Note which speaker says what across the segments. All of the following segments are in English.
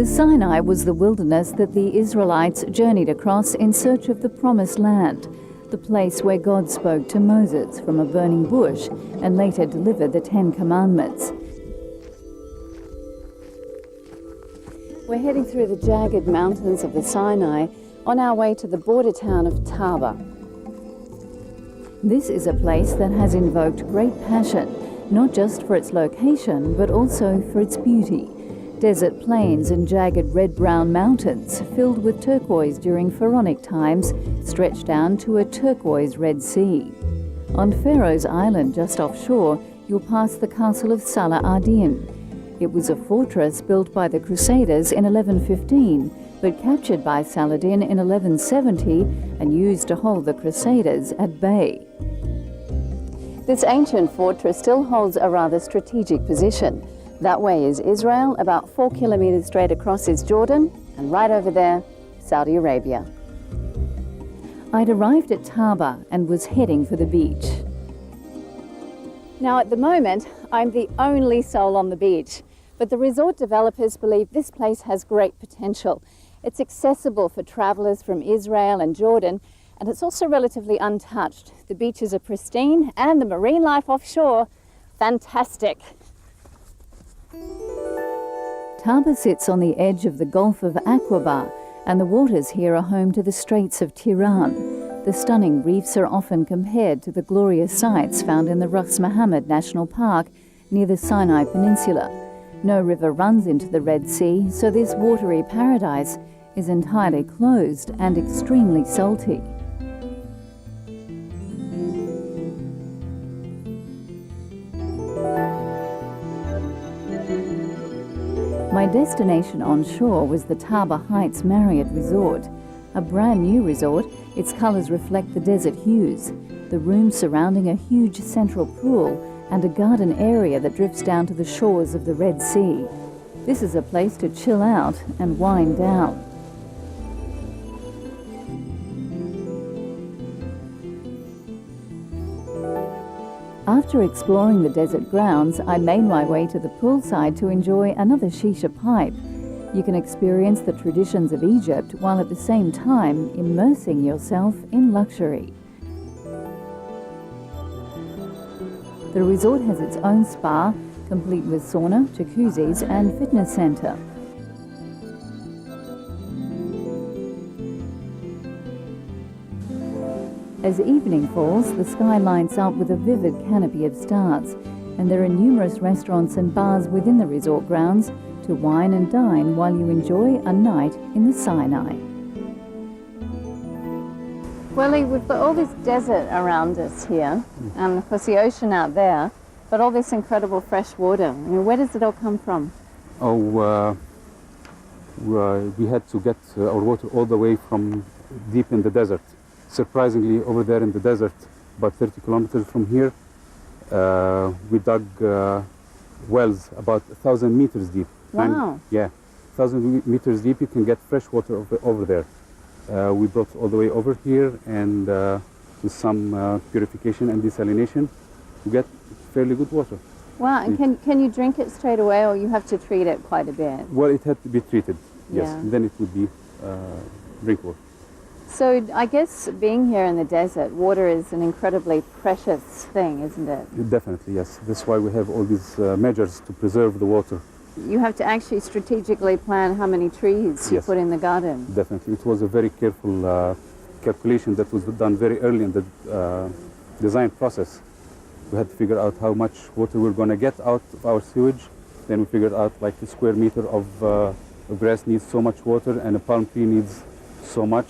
Speaker 1: The Sinai was the wilderness that the Israelites journeyed across in search of the Promised Land, the place where God spoke to Moses from a burning bush and later delivered the Ten Commandments. We're heading through the jagged mountains of the Sinai on our way to the border town of Taba. This is a place that has invoked great passion, not just for its location, but also for its beauty. Desert plains and jagged red-brown mountains filled with turquoise during pharaonic times stretch down to a turquoise Red Sea. On Pharaoh's Island just offshore, you'll pass the castle of Salah ad-Din. It was a fortress built by the Crusaders in 1115, but captured by Saladin in 1170 and used to hold the Crusaders at bay. This ancient fortress still holds a rather strategic position. That way is Israel, about 4 kilometers straight across is Jordan, and right over there, Saudi Arabia. I'd arrived at Taba and was heading for the beach. Now at the moment, I'm the only soul on the beach, but the resort developers believe this place has great potential. It's accessible for travelers from Israel and Jordan, and it's also relatively untouched. The beaches are pristine, and the marine life offshore, fantastic. Taba sits on the edge of the Gulf of Aqaba, and the waters here are home to the Straits of Tiran. The stunning reefs are often compared to the glorious sights found in the Ras Mohammed National Park near the Sinai Peninsula. No river runs into the Red Sea, so this watery paradise is entirely closed and extremely salty. My destination on shore was the Taba Heights Marriott Resort, a brand new resort. Its colours reflect the desert hues, the rooms surrounding a huge central pool and a garden area that drifts down to the shores of the Red Sea. This is a place to chill out and wind down. After exploring the desert grounds, I made my way to the poolside to enjoy another shisha pipe. You can experience the traditions of Egypt while at the same time immersing yourself in luxury. The resort has its own spa, complete with sauna, jacuzzis and fitness centre. As evening falls, the sky lights up with a vivid canopy of stars, and there are numerous restaurants and bars within the resort grounds to wine and dine while you enjoy a night in the Sinai. Well, we've got all this desert around us here, and of course the ocean out there, but all this incredible fresh water. I mean, where does it all come from?
Speaker 2: We had to get our water all the way from deep in the desert. Surprisingly, over there in the desert, about 30 kilometers from here, we dug wells about 1,000 meters deep.
Speaker 1: Wow.
Speaker 2: Yeah, 1,000 meters deep, you can get fresh water over there. We brought all the way over here, and with some purification and desalination, we get fairly good water.
Speaker 1: Wow, and can you drink it straight away, or you have to treat it quite a bit?
Speaker 2: Well, it had to be treated, yes,
Speaker 1: Yeah.
Speaker 2: then it would be drinkable.
Speaker 1: So I guess being here in the desert, water is an incredibly precious thing, isn't it?
Speaker 2: Definitely, yes. That's why we have all these measures to preserve the water.
Speaker 1: You have to actually strategically plan how many trees you put in the garden.
Speaker 2: Definitely. It was a very careful calculation that was done very early in the design process. We had to figure out how much water we're going to get out of our sewage. Then we figured out like a square meter of grass needs so much water and a palm tree needs so much.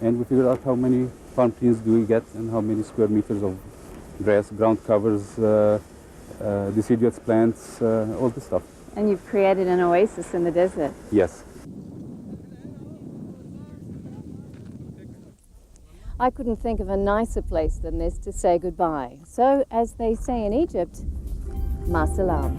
Speaker 2: And we figured out how many palm trees do we get and how many square meters of grass, ground covers, deciduous plants, all this stuff.
Speaker 1: And you've created an oasis in the desert.
Speaker 2: Yes.
Speaker 1: I couldn't think of a nicer place than this to say goodbye. So, as they say in Egypt, ma salam.